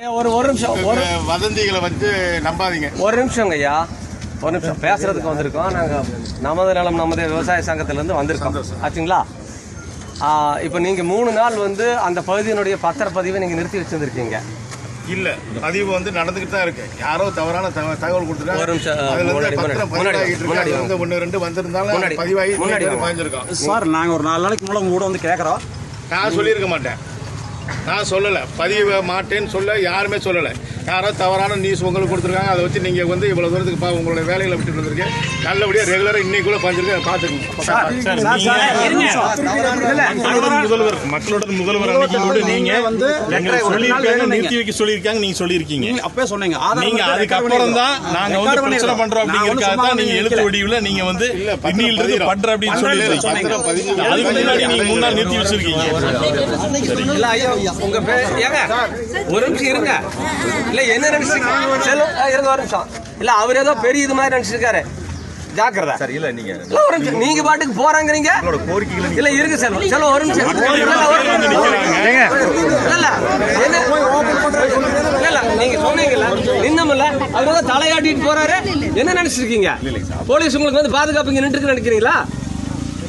ஒரு நிமிஷம் வதந்திகளை வந்து நம்பாதீங்க. ஒரு நிமிஷம் ஐயா, ஒரு நிமிஷம் பேசுறதுக்கு வந்திருக்கோம். நாங்கள் நமது நலம் நமது விவசாய சங்கத்திலேருந்து வந்திருக்கோம் ஆச்சுங்களா. இப்போ நீங்கள் 3 நாள் வந்து அந்த பகுதியினுடைய பத்திரப்பதிவை நீங்கள் நிறுத்தி வச்சுருந்துருக்கீங்க. இல்ல, பதிவு வந்து நடந்துகிட்டு தான் இருக்கு. யாரோ தவறான தகவல் கொடுத்துருக்காங்க. ஒரு நிமிஷம் ஒன்று ரெண்டு வந்திருந்தாலும் பதிவாகி பாய்ஞ்சிருக்கோம் சார். நாங்கள் ஒரு 4 நாளைக்கு மூலம் கூட வந்து கேட்குறோம். நான் சொல்லியிருக்க மாட்டேன், நான் சொல்லலை, பதிவு மாட்டேன்னு சொல்ல யாருமே சொல்லலை. யாரோ தவறான நியூஸ் உங்களுக்கு கொடுத்துருக்காங்க. அதை வச்சு நீங்கள் வந்து இவ்வளோ தூரத்துக்கு உங்களுடைய வேலைகளை விட்டுட்டு வந்திருக்கேன். நல்லபடியாக ரெகுலராக இன்னைக்குள்ள பாஞ்சிருக்கேன், பார்த்துக்கோங்க. முதல்வர் மக்களோட முதல்வர் அன்னைக்கு நீங்க வந்து நிறுத்தி வைக்க சொல்லியிருக்காங்க. நீங்க சொல்லியிருக்கீங்க, அப்பவே சொன்னீங்க. நீங்க அதுக்கப்புறம் தான் நாங்க வந்து பிரச்சனை பண்றோம் அப்படிங்கிறதுக்காக தான் நீங்க எழுத்து வடிவில் நீங்க வந்து இன்னிலிருந்து பண்ற அப்படின்னு சொல்லியிருக்கீங்க. அதுக்கு முன்னாடி நீங்க 3 நாள் நிறுத்தி வச்சிருக்கீங்க. உங்க ஒரு நிமிஷம் இருங்க. இல்ல என்ன நினைச்சிருக்கீங்க? இருங்க ஒரு நிமிஷம். இல்ல அவர் ஏதோ பெரிய இது மாதிரி நினைச்சிருக்காரு. ஜாக்கிரதா சார். இல்ல நீங்க பாட்டுக்கு போறாங்கறீங்க. இல்ல இருக்கு சார். செல்வம் ஒரு நிமிஷம். இல்ல நீங்க சொன்னீங்கல்ல, நின்னமல்ல, அவரோட தலையாட்டிட்டு போறாரு. என்ன நினைச்சிருக்கீங்க? போலீஸ் உங்களுக்கு வந்து பாதுகாப்பு நின்று நினைக்கிறீங்களா?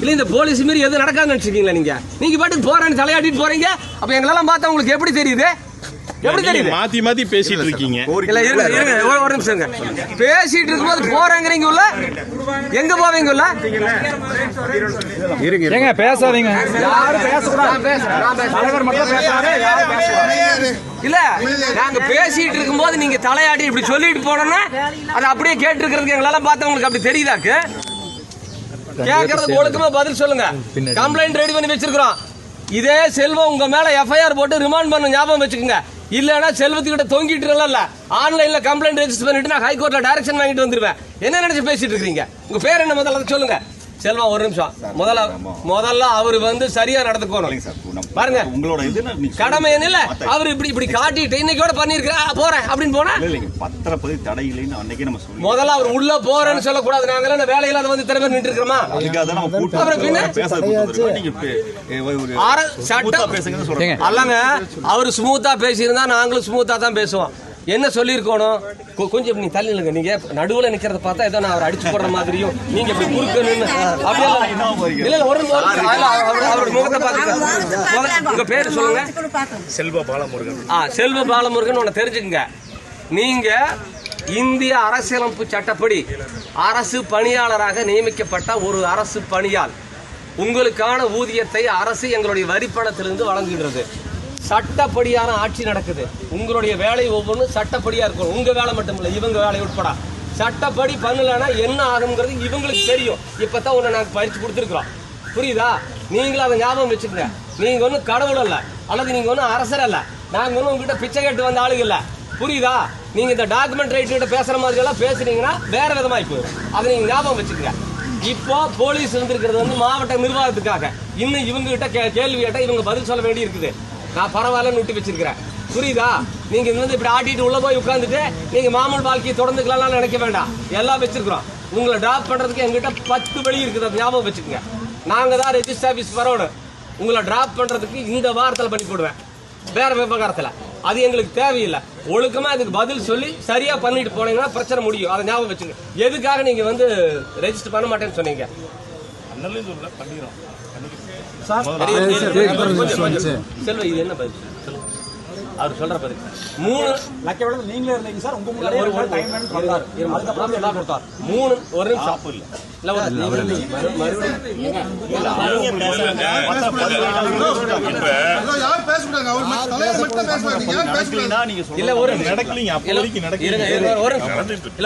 இல்ல இந்த போலீஸ் மீறி எதுவும் நடக்காதுன்னு நினைச்சிருக்கீங்களா? நீங்க பாட்டுக்கு போறான்னு தலையாட்டிட்டு போறீங்க. அப்ப எங்களெல்லாம் பார்த்தா உங்களுக்கு எப்படி தெரியுது? எப்படி தெரியுது? மாத்தி மாத்தி பேசிட்டு இருக்கீங்க. இல்ல இருங்க ஒரு நிமிஷம். பேசிட்டு இருக்கும்போது போறாங்கறீங்க உள்ள, எங்க போவீங்க உள்ள? இருங்க பேசாதீங்க. யாரும் பேசக்கூடாது. தலைவர் மட்டும் பேசாதே, யாரும் பேசக்கூடாது. இல்ல நாங்க பேசிட்டு இருக்கும்போது நீங்க தலையாட்டி இப்படி சொல்லிட்டு போனோம்னா அதை அப்படியே கேட்டு இருக்கிறதுக்கு எங்களால பார்த்தா உங்களுக்கு அப்படி தெரியுதாக்கு? கேட்கறது ஒழுக்கமா பதில் சொல்லுங்க. கம்ப்ளைண்ட் ரெடி பண்ணி வச்சிருக்கிறோம். இதே செல்வம் உங்க மேல எஃப்ஐஆர் போட்டு ரிமாண்ட் பண்ண ஞாபகம் வச்சுக்கோங்க. இல்லன்னா செல்வத்துக்கிட்ட தொங்கிட்டு இல்ல, ஆன்லைன்ல கம்ப்ளைண்ட் ரெஜிஸ்டர் பண்ணிட்டு நான் ஹைகோர்ட்ல டைரக்ஷன் வாங்கிட்டு வந்துருவேன். என்ன நினைச்சு பேசிட்டு இருக்கீங்க? உங்க பேர் என்ன முதல்ல சொல்லுங்க. செல்வம் ஒரு நிமிஷம். முதல்ல அவர் வந்து சரியா நடந்துக்கணும் பாருங்க. உங்களோட கடமை என்ன? அவர் இப்படி காட்டிட்டு இன்னைக்கோட பண்ணிருக்கேன் போறேன் அப்படின்னு போனா பத்திரப்பதிவு தடை இல்லைன்னு அன்னைக்கே நம்ம சொல்லி முதல்ல அவர் உள்ள போறேன்னு சொல்லக்கூடாது. நாங்க வேலையில அதை வந்து திறமை நின்று இருக்கிறோமா? அல்லங்க அவரு ஸ்மூத்தா பேசியிருந்தா நாங்களும் ஸ்மூத்தா தான் பேசுவோம். என்ன சொல்லியிருக்கணும்? கொஞ்சம் நீ தள்ளி நில்லுங்க. நீங்க நடுவுல நிக்கிறத பார்த்தா ஏதோ நான் அவர் அடிச்சு போடுற மாதிரியும் நீங்க இப்படி குறுக்கணும்னு அப்படியே அவரோட முகத்தை பார்த்து. உங்க பேரு சொல்லுங்க. செல்வ பாலமுருகன். செல்வ பாலமுருகன். ஒன்னு தெரிஞ்சுக்கங்க, நீங்க இந்திய அரசியலமைப்பு சட்டப்படி அரசு பணியாளராக நியமிக்கப்பட்ட ஒரு அரசு பணியாள். உங்களுக்கான ஊதியத்தை அரசு எங்களுடைய வரிப்பணத்திலிருந்து வழங்குகிறது. சட்டப்படியான ஆட்சி நடக்குது. உங்களுடைய வேலை ஒவ்வொன்றும் சட்டப்படியா இருக்கும். உங்க வேலை மட்டும் இல்லை, இவங்க வேலை உட்பட சட்டப்படி பண்ணலன்னா என்ன ஆகுங்கிறது இவங்களுக்கு தெரியும். இப்பதான் ஒன்று நாங்கள் பயிற்சி கொடுத்துருக்குறோம். புரியுதா? நீங்களும் அதை ஞாபகம் வச்சுக்கோங்க. நீங்க ஒன்றும் கடவுள் அல்ல, அல்லது நீங்க ஒன்றும் அரசர் அல்ல. நாங்க ஒன்றும் உங்ககிட்ட பிச்சை கேட்டு வந்த ஆளுங்க இல்லை. புரியுதா? நீங்க இந்த டாக்குமெண்ட் ரைட்டு பேசுற மாதிரி எல்லாம் பேசுறீங்கன்னா வேற விதமாய் போயிடும். அதை நீங்க ஞாபகம் வச்சுக்கோங்க. இப்போ போலீஸ் இருந்திருக்கிறது வந்து மாவட்ட நிர்வாகத்துக்காக. இன்னும் இவங்க கிட்ட கேள்வி கேட்டா இவங்க பதில் சொல்ல வேண்டி இருக்குது. நான் பரவாயில்லன்னு விட்டு வச்சிருக்கிறேன். புரியுதா? நீங்க வந்து இப்படி ஆட்டிட்டு உள்ள போய் உட்காந்துட்டு நீங்க மாமூல் வாழ்க்கையை தொடர்ந்துக்கலாம் நினைக்க வேண்டாம். எல்லாம் வச்சிருக்கிறோம். உங்களை டிராப் பண்றதுக்கு எங்கிட்ட 10 வழி இருக்குது. அதை ஞாபகம் வச்சுக்கோங்க. நாங்க தான் ரெஜிஸ்டர் ஆபீஸ் வரணும். உங்களை டிராப் பண்றதுக்கு இந்த வாரத்தில் பண்ணி போடுவேன், வேற விவகாரத்தில். அது எங்களுக்கு தேவையில்லை. ஒழுக்கமா இதுக்கு பதில் சொல்லி சரியா பண்ணிட்டு போனீங்கன்னா பிரச்சனை முடியும். அதை ஞாபகம் வச்சுக்கோங்க. எதுக்காக நீங்க வந்து ரெஜிஸ்டர் பண்ண மாட்டேன்னு சொன்னீங்க? செல்வ இது என்ன பதில்? அவர் சொல்ற பதில் 3 நீங்களே இருந்தீங்க சார். உங்க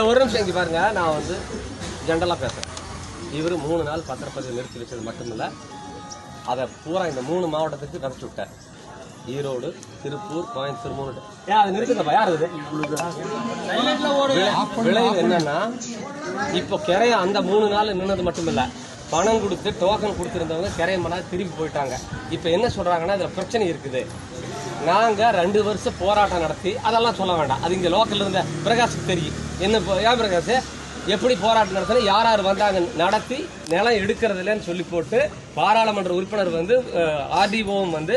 ஒரு நிமிஷம் இங்க பாருங்க. நான் வந்து ஜென்ரலா பேசுறேன். இவரு 3 நாள் பத்திரப்பதிவு நிறுத்தி வச்சது மட்டுமில்ல, அதை பூரா இந்த 3 மாவட்டத்துக்கு நடத்தி விட்டார். ஈரோடு, திருப்பூர், கோயம்புத்தூர் 3. அதை நிறுத்துங்கப்பா. யார் அது? விளைவு என்னன்னா, இப்போ கிரைய அந்த 3 நாள் நின்னது மட்டுமில்ல, பணம் கொடுத்து டோக்கன் கொடுத்துருந்தவங்க கிரையமனா திரும்பி போயிட்டாங்க. இப்போ என்ன சொல்றாங்கன்னா, இதுல பிரச்சனை இருக்குது. நாங்க 2 வருஷம் போராட்டம் நடத்தி, அதெல்லாம் சொல்ல வேண்டாம், அது இங்க லோக்கல்ல இருந்த பிரகாஷுக்கு தெரியும். என்ன ஏன் பிரகாஷ் எப்படி போராட்டம் நடத்தினா, யார் யார் வந்தாங்க நடத்தி நிலம் எடுக்கிறது இல்லைன்னு சொல்லி போட்டு பாராளுமன்ற உறுப்பினர் வந்து ஆர்டிஓவும் வந்து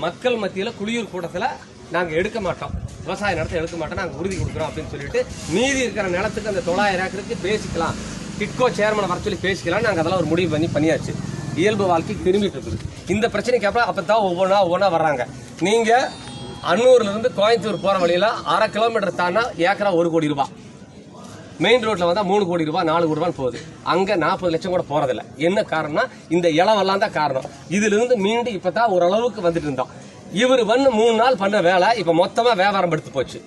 மக்கள் மத்தியில் குளியூர் கூட்டத்தில் நாங்கள் எடுக்க மாட்டோம், விவசாய நிலத்தை எடுக்க மாட்டோம், நாங்கள் உறுதி கொடுக்குறோம் அப்படின்னு சொல்லிட்டு மீதி இருக்கிற நிலத்துக்கு அந்த 900 ஏக்கருக்கு பேசிக்கலாம், டிட்கோ சேர்மனை வர சொல்லி பேசிக்கலாம். நாங்கள் அதெல்லாம் ஒரு முடிவு பண்ணியாச்சு. இயல்பு வாழ்க்கை திரும்பிட்டு இருக்குது. இந்த பிரச்சனைக்கு அப்புறம் அப்போ தான் ஒவ்வொன்றா வர்றாங்க. நீங்கள் அன்னூர்லேருந்து கோயம்புத்தூர் போகிற வழியில் 1/2 கிலோமீட்டர் தாண்டா ஏக்கரா 1 கோடி ரூபாய், மெயின் ரோட்டில் வந்தால் 3 கோடி ரூபாய் 4 கோடி ரூபான்னு போகுது. அங்கே 40 லட்சம் கூட போகிறதில்ல. என்ன காரணம்னா இந்த இளவெல்லாம் தான் காரணம். இதிலிருந்து மீண்டு இப்போ தான் ஓரளவுக்கு வந்துட்டு இருந்தோம். இவர் 3 நாள் பண்ண வேலை இப்போ மொத்தமாக வியாபாரம் எடுத்து போச்சு.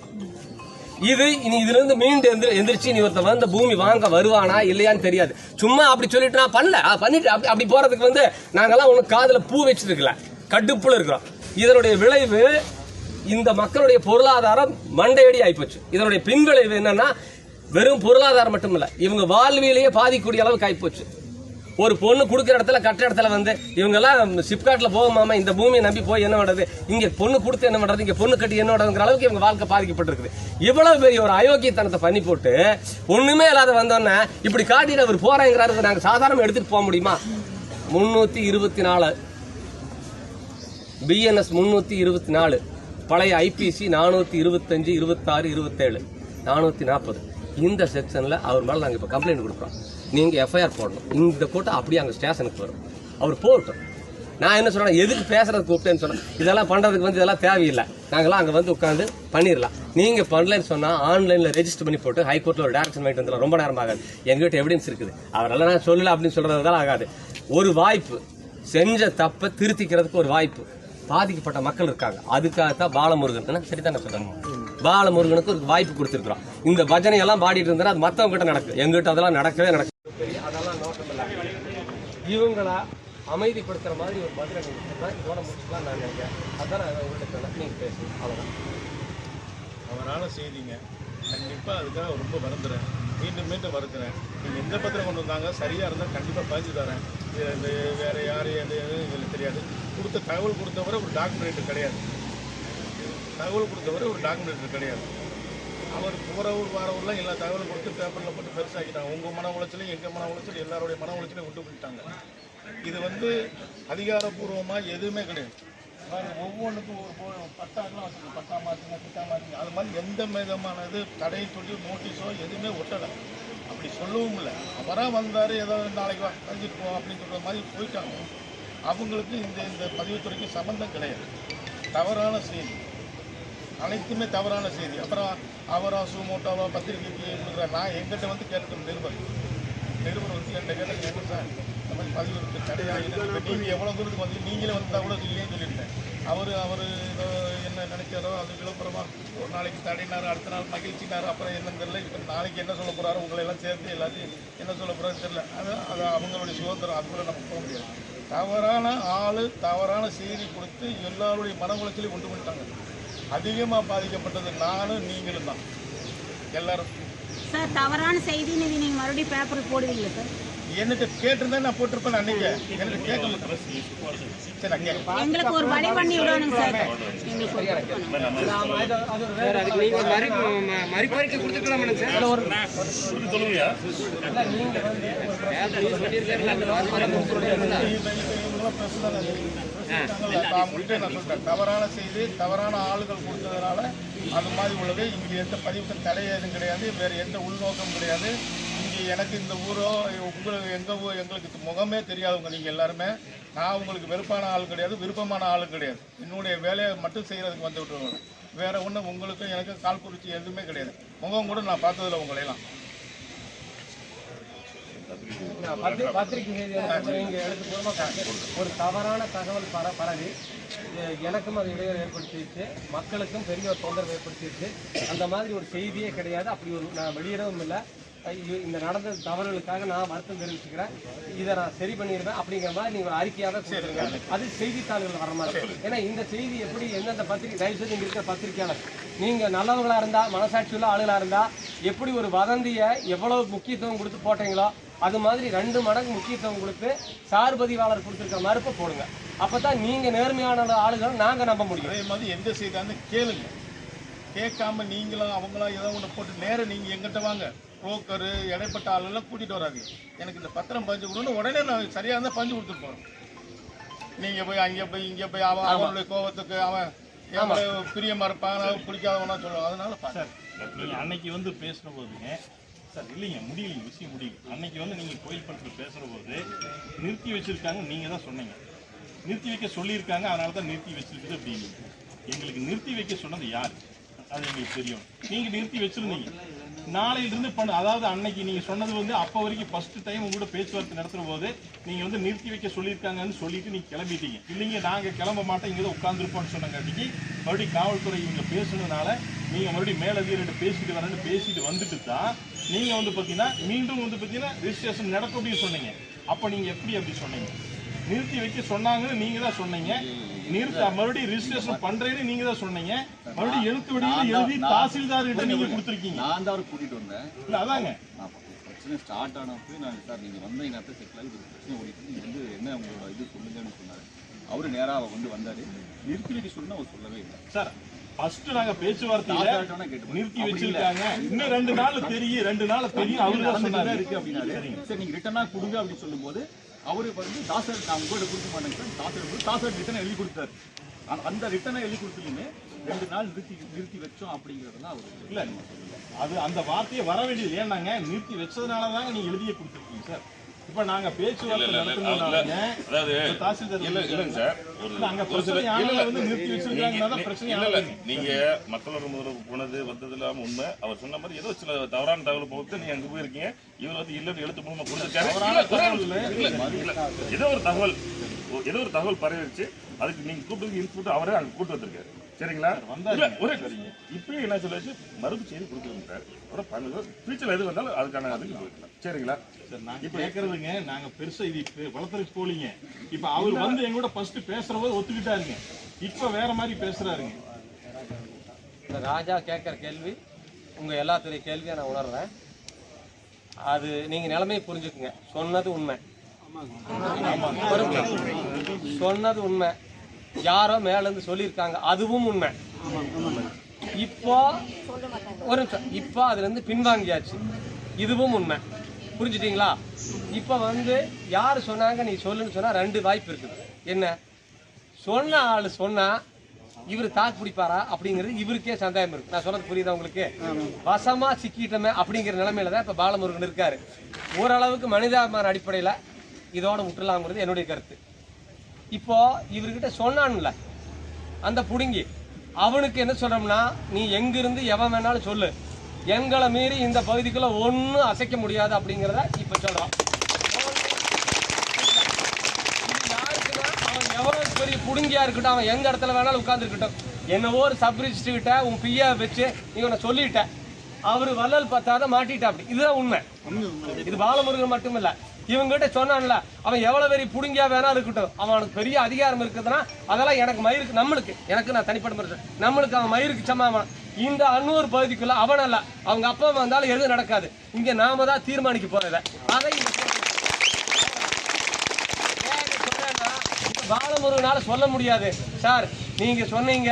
இதுல இருந்து மீண்டு எந்திரிச்சு நீ ஒருத்த வந்து பூமி வாங்க வருவானா இல்லையான்னு தெரியாது. சும்மா அப்படி சொல்லிட்டு நான் பண்ணிட்டு அப்படி போறதுக்கு நாங்கெல்லாம் ஒண்ணு காதுல பூ வச்சிருக்கல, கடுப்புல இருக்கிறோம். இதனுடைய விளைவு இந்த மக்களுடைய பொருளாதாரம் மண்டையடி ஆயிப்போச்சு. இதனுடைய பின்விளைவு என்னன்னா வெறும் பொருளாதாரம் மட்டும் இல்ல, இவங்க வாழ்வியலையே பாதிக்கக்கூடிய அளவுக்கு ஆயிப்போச்சு. ஒரு பொண்ணு கொடுக்குற இடத்துல கட்ட இடத்துல இவங்க எல்லாம் சிப்காட்ல போகாம இந்த பூமியை நம்பி போய் என்ன பண்றது, இங்க பொண்ணு கொடுத்து என்ன பண்றது, இங்க பொண்ணு கட்டி என்ன பண்றதுங்கிற அளவுக்கு இவங்க வாழ்க்கை பாதிக்கப்பட்டிருக்குது. இவ்வளவு பெரிய ஒரு அயோக்கியத்தனத்தை பண்ணி போட்டு ஒண்ணுமே இல்லாத வந்தோன்னா இப்படி காட்டிட்டு அவர் போறாங்கிறாரு. நாங்க சாதாரண எடுத்துட்டு போக முடியுமா? 324 BNS 324, பழைய IPC 425, 26, 27, 440 இந்த செக்ஷன்ல அவர் மேல நாங்க இப்ப கம்ப்ளைண்ட் கொடுக்குறோம். நீங்க FIR போடணும். இந்த கூட்டம் அப்படியே அங்க ஸ்டேஷனுக்கு வரும். அவர் போகட்டும். நான் என்ன சொல்றேன், எதுக்கு பேசுறதுக்கு கூப்பிட்டேன்னு சொன்னேன். இதெல்லாம் பண்றதுக்கு இதெல்லாம் தேவையில்லை, நாங்களாம் அங்க உட்காந்து பண்ணிடலாம். நீங்க பண்ணலன்னு சொன்னா ஆன்லைன்ல ரெஜிஸ்டர் பண்ணி போட்டு ஹைகோர்ட்ல ஒரு டைரக்ஷன் வாங்கிட்டு வந்துடலாம். ரொம்ப நேரம் ஆகாது. எங்ககிட்ட எவிடன்ஸ் இருக்குது. அவரெல்லாம் நான் சொல்லல அப்படின்னு சொல்றதுதான் ஆகாது. ஒரு வாய்ப்பு, செஞ்ச தப்பை திருத்திக்கிறதுக்கு ஒரு வாய்ப்பு. பாதிக்கப்பட்ட மக்கள் இருக்காங்க, அதுக்காகத்தான் பாலமுருகன் சரிதானே சொல்றாங்க, பாலமுருகனுக்கு ஒரு வாய்ப்பு கொடுத்துருக்கிறோம். இந்த பஜனை எல்லாம் பாடிட்டு இருந்தா அது மத்தவங்க கிட்ட நடக்கும், எங்கிட்ட அதெல்லாம் நடக்கவே நடக்கும். அதெல்லாம் நோக்கம் இல்லை. இவங்கள அமைதிப்படுத்துற மாதிரி ஒரு பதிலை இதோட முடிச்சுக்கலாம் நான் நினைக்கிறேன். அதான் நான் உங்கள்கிட்ட நீங்க பேசுங்க, அவ்வளவுதான். அவரான செய்திங்க கண்டிப்பா அதுக்காக ரொம்ப வருந்துறேன், மீண்டும் வருந்துறேன். நீங்க எந்த பத்திரம் கொண்டு வந்தாங்க சரியா இருந்தால் கண்டிப்பா பதிச்சு தரேன். இது வேற யாரு எங்களுக்கு தெரியாது. கொடுத்த தகவல் கொடுத்தவரை ஒரு டாக்குமெண்ட் கிடையாது, தகவல் கொடுத்தவரை ஒரு டாக்குமெண்ட் கிடையாது. அவர் போகிறவர் வாரவரெலாம் எல்லா தகவலும் கொடுத்து பேப்பரில் போட்டு பெருசாக்கிட்டாங்க. உங்கள் மன உளைச்சலையும் எங்கள் மன உளைச்சலும் எல்லாருடைய மன உளைச்சலையும் விட்டு போயிட்டாங்க. இது அதிகாரப்பூர்வமாக எதுவுமே கிடையாது. ஒவ்வொன்றுக்கும் ஒரு பட்டாலாம் வச்சுருக்கோம், பட்டா மாற்றுங்க திட்டா மாற்றுங்க, அது மாதிரி எந்த விதமானது தடை சொல்லி நோட்டீஸோ எதுவுமே ஒட்டலை. அப்படி சொல்லவும் இல்லை. அவராக வந்தார், ஏதோ நாளைக்கு பதிஞ்சிட்டு போவோம் அப்படின்னு சொல்கிற மாதிரி போயிட்டாங்க. அவங்களுக்கு இந்த பதிவுத்துறைக்கு சம்பந்தம் கிடையாது. தவறான செய்தி, அனைத்துமே தவறான செய்தி. அப்புறம் அவரா சுமோட்டோவா பத்திரிகைக்கு கொடுக்குறாரு. நான் எங்கிட்ட கேட்டுட்டு நிருபர் என்கிட்ட கேட்டு என்ன சார் இந்த மாதிரி பதிவு இருக்கு தடையாகிட்டு, நீங்கள் எவ்வளோ தூரத்துக்கு வந்து நீங்களே வந்தால் கூட இல்லைன்னு சொல்லியிருந்தேன். அவர் ஏதோ என்ன நினைச்சாரோ அது விளம்பரமாக ஒரு நாளைக்கு தடையினார், அடுத்த நாள் மகிழ்ச்சினார், அப்புறம் என்னன்னு தெரியல. இப்போ நாளைக்கு என்ன சொல்ல போகிறாரோ உங்களை எல்லாம் சேர்த்து எல்லாத்தையும் என்ன சொல்ல போகிறாரு தெரியல. அது அவங்களுடைய சுதந்திரம், அது கூட நம்ம போக முடியாது. தவறான ஆள் தவறான செய்தி கொடுத்து எல்லாருடைய மன உளைச்சலையும் கொண்டு வந்துட்டாங்க. அதிகமாக பாதிக்கப்பட்டது நானும் நீங்களும் தான், எல்லாரும். சார் தவறான செய்தி நீங்க மறுபடியும் பேப்பருக்கு போடுவீங்களா சார்? என்கிட்ட கேட்டிருந்தா நான் போட்டிருப்பேன். அன்னைக்கு எனக்கு கேட்க எங்களுக்கு ஒரு வழி பண்ணி விடணும் சார். மறுபரிக்கை கொடுத்துக்கலாம் சார். தவறான செய்தி தவறான ஆளுகள் கொடுத்ததுனால அது மாதிரி உள்ளது. இங்கே எந்த பதிவுக்கும் தடை எதுவும் கிடையாது, வேறு எந்த உள்நோக்கம் கிடையாது. இங்கே எனக்கு இந்த ஊரோ உங்களுக்கு எங்களுக்கு முகமே தெரியாதவங்க நீங்கள் எல்லாருமே. நான் உங்களுக்கு வெறுப்பான ஆள் கிடையாது, விருப்பமான ஆள் கிடையாது. என்னுடைய வேலையை மட்டும் செய்கிறதுக்கு வந்து விட்டுருவாங்க. வேறு ஒன்றும் உங்களுக்கும் எனக்கு கால் குறிச்சி எதுவுமே கிடையாது. முகம் கூட நான் பார்த்ததில்ல உங்களையெல்லாம். பத்திரிகை செய்தி ஒரு தவறான தகவல் பரவி எனக்கும் அது இடையூறு ஏற்படுத்திடுச்சு, மக்களுக்கும் பெரிய ஒரு தொந்தரவு ஏற்படுத்திடுச்சு. அந்த மாதிரி ஒரு செய்தியே கிடையாது. அப்படி ஒரு நான் வெளியிடவும் இல்லை. இந்த நடந்த தவறுகளுக்காக நான் வருத்தம் தெரிவிச்சுக்கிறேன். இதை நான் சரி பண்ணிடுவேன் அப்படிங்கிற மாதிரி நீங்கள் ஒரு அறிக்கையாக கொடுத்துருங்க. அது செய்தித்தாள்கள் வர மாதிரி. ஏன்னா இந்த செய்தி எப்படி எந்தெந்த பத்திரிகை தயவுசெய்து இங்கே இருக்கிற பத்திரிகையாளர் நீங்கள் நல்லவங்களாக இருந்தால், மனசாட்சியுள்ள ஆளுகளாக இருந்தால், எப்படி ஒரு வதந்தியை எவ்வளவு முக்கியத்துவம் கொடுத்து போட்டீங்களோ அது மாதிரி 2 மடங்கு முக்கியத்துவம் கொடுத்து சார்பதிவாளர் கொடுத்துருக்க மறுப்பை போடுங்க. அப்போ தான் நீங்கள் நேர்மையான ஆளுகளை நாங்கள் நம்ப முடியும். அதே மாதிரி எந்த செய்தான்னு கேளுங்க. கேட்காம நீங்களும் அவங்களாம் ஏதோ ஒன்று போட்டு நேரம் நீங்கள் எங்கிட்ட வாங்க. புரோக்கரு இடைப்பட்ட ஆளெல்லாம் கூட்டிகிட்டு வராது. எனக்கு இந்த பத்திரம் பஞ்சு கொடுன்னு உடனே நான் சரியாக இருந்தால் பஞ்சு கொடுத்துட்டு போகிறேன். நீங்கள் போய் அங்கே போய் இங்கே போய் அவனுடைய கோபத்துக்கு அவன் பிரியமா இருப்பாங்க, பிடிக்காதவனா சொல்லுவாங்க. அதனால சார் நீங்க அன்னைக்கு வந்து பேசுற போதுங்க சார் இல்லைங்க முடியலைங்க விஷயம் முடியல. அன்னைக்கு வந்து நீங்க கோயில் படத்தில் பேசுற போது நிறுத்தி வச்சிருக்காங்க, நீங்க தான் சொன்னீங்க நிறுத்தி வைக்க சொல்லியிருக்காங்க, அதனால தான் நிறுத்தி வச்சிருக்குது அப்படின்னு. எங்களுக்கு நிறுத்தி வைக்க சொன்னது யார் அது எங்களுக்கு தெரியும். நீங்க நிறுத்தி வச்சிருந்தீங்க, நாளையிலிருந்து அதாவது அன்னைக்கு நீங்க சொன்னது வந்து அப்போ வரைக்கும் ஃபர்ஸ்ட் டைம் உங்களோட பேச்சுவார்த்தை நடத்துற போது நீங்க வந்து நிறுத்தி வைக்க சொல்லியிருக்காங்கன்னு சொல்லிட்டு நீங்க கிளம்பிட்டீங்க. இல்லைங்க நாங்க கிளம்ப மாட்டோம், இங்கே உட்காந்துருப்போம்னு சொன்னங்காட்டிக்கு மறுபடியும் காவல்துறை இவங்க பேசுனதுனால நீங்க மறுபடியும் மேலதிகாரிகிட்ட பேசிட்டு வரேன்னு பேசிட்டு வந்துட்டு தான் நீங்க வந்து பாத்தீங்கன்னா மீண்டும் வந்து பாத்தீங்கன்னா ரிஜிஸ்ட்ரேஷன் நடக்கும் அப்படின்னு சொன்னீங்க. அப்ப நீங்க எப்படி அப்படி சொன்னீங்க? நிறுத்தி வைக்க சொன்னாங்கன்னு நீங்க தான் சொன்னீங்க, மறுபடியும் ரிஜிஸ்ட்ரேஷன் பண்றேன்னு நீங்க தான் சொன்னீங்க, மறுபடியும் எழுத்து வடிவில் எழுதி தாசில்தார் கிட்ட நீங்க கொடுத்துருக்கீங்க. நான் தான் அவரை கூட்டிட்டு வந்தேன். இல்ல அதாங்க பிரச்சனை ஸ்டார்ட் ஆனப்போ நான் சார் நீங்க வந்த நேரத்தை செட்டில் ஆகி ஒரு பிரச்சனை ஓடிட்டு நீங்க வந்து என்ன உங்களோட இது சொல்லுங்கன்னு சொன்னாரு. அவரு நேராக வந்து வந்தாரு, நிறுத்தி வைக்க சொன்னா அவர் சொல்லவே இல்லை சார். ஃபர்ஸ்ட் நாங்க பேச்சுவார்த்தையில நிறுத்தி வச்சிருக்காங்க, இன்னும் 2 நாள் தெரியும் 2 நாள் தெரியும் அவரு தான் சொன்னாரு இருக்கு அப்படின்னாரு. சரி நீங்க ரிட்டனா கொடுங்க அப்படின்னு சொல்லும் போது அவரு வந்து தாசர் நான் உங்களோட கொடுக்க மாட்டேங்க தாசர் ரிட்டனை எழுதி கொடுத்தாரு. அந்த ரிட்டனை எழுதி கொடுத்துலையுமே 2 நாள் நிறுத்தி வச்சோம் அப்படிங்கிறதுலாம் அவரு இல்ல அது அந்த வார்த்தையை வர வேண்டியது. ஏன்னாங்க நிறுத்தி வச்சதுனால தாங்க நீங்க எழுதியே கொடுத்துருக்கீங்க சார். இப்ப நாங்க பேச்சுவார்த்தை நடத்துனதுனால தாசில்தார் இல்லைங்க சார், அங்க பிரச்சனை வந்து நிறுத்தி வச்சிருக்காங்க பிரச்சனை இல்ல நீங்க மக்களோட முதல்ல போனது வந்தது இல்லாம உண்மை. அவர் சொன்ன மாதிரி ஏதோ சில தவறான தகவல் போட்டு நீங்க அங்க போயிருக்கீங்க. இவர் வந்து இல்லன்னு எழுத்து மூலமா கொடுத்துருக்காரு. ஏதோ ஒரு தகவல் பரவிடுச்சு, அதுக்கு நீங்க கூப்பிட்டு இன்ஸ்பெக்டர் அவரே அங்க கூட்டு வந்திருக்காரு. சரிங்களா? ஒரே இப்பயும் என்ன சொல்லிச்சு மறுப்பு செய்தி கொடுத்துருக்காரு. ஃபியூச்சர்ல எது வந்தாலும் அதுக்கான அதுக்கு போயிருக்கலாம். சரிங்களா? இப்ப கேக்குறதுங்க நாங்க பெருசா இது வளர்த்துக்கு போலீங்க. இப்ப அவர் வந்து எங்கூட ஃபர்ஸ்ட் பேசுற போது ஒத்துக்கிட்டாருங்க, இப்ப வேற மாதிரி பேசுறாருங்க. ராஜா கேட்குற கேள்வி உங்க எல்லாத்துடைய கேள்வியை நான் உணர்றேன். அது நீங்க நிலைமையை புரிஞ்சுக்குங்க. சொன்னது உண்மை, சொன்னது உண்மை. யாரோ மேல இருந்து சொல்லியிருக்காங்க, அதுவும் உண்மை. இப்போ ஒரு நிமிஷம், இப்போ அதுல இருந்து பின்வாங்கியாச்சு, இதுவும் உண்மை. புரிஞ்சுட்டீங்களா? இப்போ வந்து யார் சொன்னாங்க நீ சொல்லுன்னு சொன்னா 2 வாய்ப்பு இருக்குது. என்ன சொன்ன ஆள் சொன்னா இவர் தாக்கு பிடிப்பாரா அப்படிங்கிறது இவருக்கே சந்தேகம் இருக்கு. நான் சொன்னது புரியுதா உங்களுக்கு? வசமா சிக்கிட்டமே அப்படிங்கிற நிலைமையில தான் இப்ப பாலமுருகன் இருக்காரு. ஓரளவுக்கு மனிதாபிமான அடிப்படையில இதோட விட்டுலாம்ங்கிறது என்னுடைய கருத்து. இப்போ இவர்கிட்ட சொன்னான்ல அந்த புடுங்கி, அவனுக்கு என்ன சொல்றோம்னா நீ எங்கிருந்து எவன் வேணாலும் சொல்லு, எங்களை மீறி இந்த பகுதிக்குள்ள ஒன்றும் அசைக்க முடியாது அப்படிங்கிறத இப்ப சொல்றான். அவன் எவ்வளவு பெரிய புடுங்கியா இருக்கட்டும், அவன் எந்த இடத்துல வேணாலும் உட்கார்ந்துருக்கட்டும், என்னவோ ஒரு சப் ரிஜிஸ்டர் கிட்ட உன் பியா வச்சு நீ உன்னை சொல்லிட்ட, அவரு வள்ளல் பத்தாத மாட்டிட்டா. அப்படி இதுதான் உண்மை. இது பாலமுருகன் மட்டும் இல்ல, இவங்கிட்ட சொன்னான்ல அவன் எவ்வளவு பெரிய புடுங்கியா வேணா இருக்கட்டும், அவனுக்கு பெரிய அதிகாரம் இருக்குதுன்னா அதெல்லாம் எனக்கு மயிருக்கு, நம்மளுக்கு எனக்கு நான் தனிப்பட்ட முறை நம்மளுக்கு அவன் மயிருக்கு சமம். இந்த அன்னூர் பகுதிக்குள்ள அவன் அல்ல, அவங்க அப்பா வந்தாலும் எதுவும் நடக்காது. இங்க நாம தான் தீர்மானிக்க போறத. அதை பாலமுருகனால சொல்ல முடியாது. சார் நீங்க சொன்னீங்க,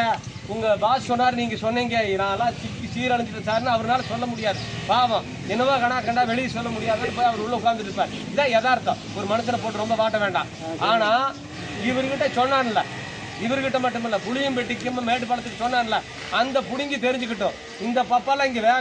உங்க பாஸ் சொன்னார், நீங்க சொன்னீங்க நான்லாம் சிக்கி சீரழிஞ்சிட்டு சார்னு அவரால் சொல்ல முடியாது. பாவம் என்னவோ கணா கண்டா வெளியே சொல்ல முடியாதுன்னு போய் அவர் உள்ள உட்கார்ந்துட்டு இருப்பார். இதான் யதார்த்தம். ஒரு மனுஷனை போட்டு ரொம்ப வாட்ட வேண்டாம். ஆனா இவர்கிட்ட சொன்னான்ல, இவர்கிட்ட மட்டுமில்ல புளியம்பெட்டிக்கும் மேட்டுப்பாளத்துக்கு சொன்னான்ல, அந்த புடுங்கி தெரிஞ்சுக்கிட்டோம் இந்த பப்பாலாம் இங்க வேக